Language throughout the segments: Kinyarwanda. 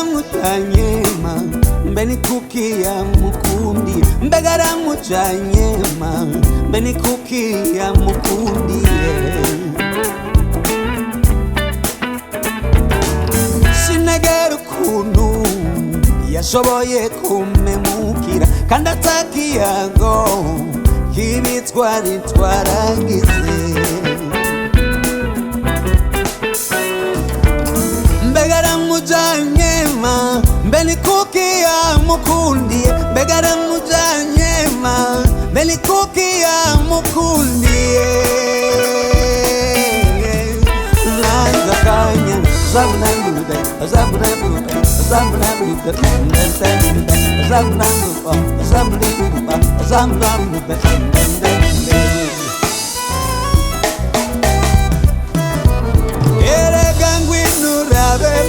Mbegaramuchanyema mbenikukia mukundi Mbegaramuchanyema mbenikukia mukundi Sinegera ukuntu yashoboye kumemukira kandi atakiyago k'ibitwari twaragize Mbegaramuchanyema mbenikukia mukundi Mbegaramuchanyema mbenikukia mukundi Naza kanya zabunangude zabunangude zabunangude zabunangude zabunangude zabunangude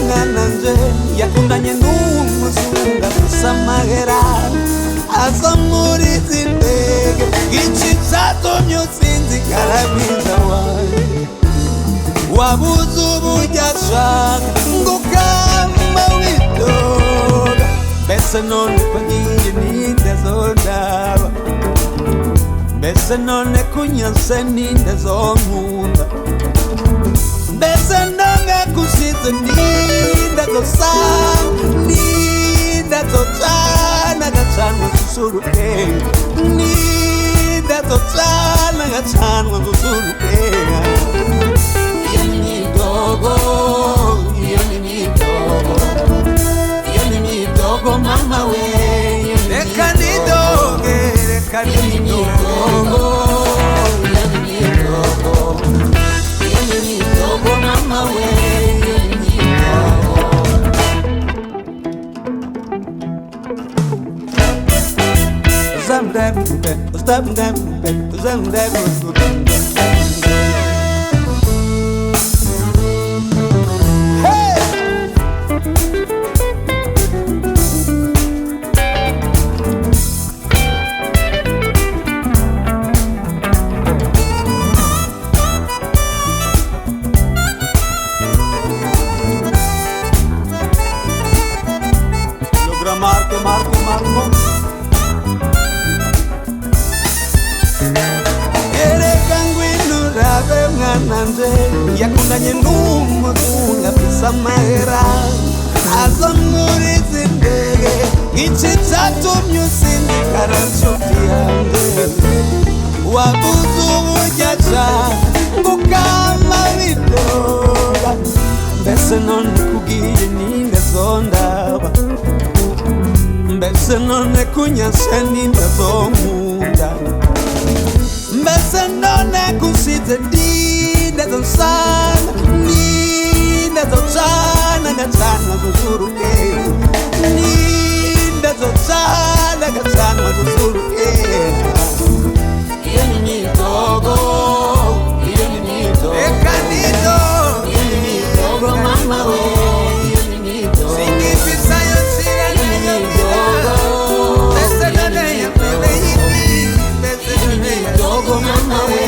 Mwananje yakundanye n'umuzungu asamagera azamuri zindege ichi cyatumye usinzikara mwiza wawe wabuze uburyo ashaka ngo kama widoga mbese none ko ngiye ninde zondaba mbese none kunyanse ninde zonkunda mbese nonge kusize ninda tocana gacanwa susuruke ninda tocana gacanwa susuruke iyo ni midogo mama we reka nidoge reka nidogo mama we Marco Erekangwinurabe mwananje yakundanye n'umuzungu afise amahera azamuri zindege ichi cyatumye usinzikara nshuti yanjye wabuze uburyo ashaka ngo kama bidoga mbese none kugiye ninde zondaba mbese none kunyanse ninde zonkunda mbese none kusize ninde zonsanga ninde zocana gacanwa zuzuruke ninde zocana gacanwa zuzuruke iyo ni midogo reka nidogo iyo ni midogo mama we singifisayo nshira nayo mbese none yambere yindi mbese none midogo mama we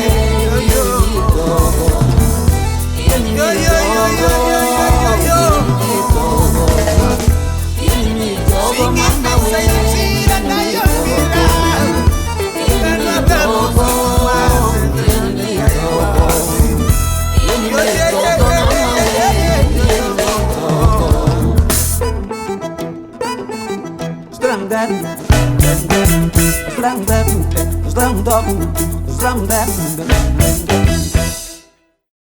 Slam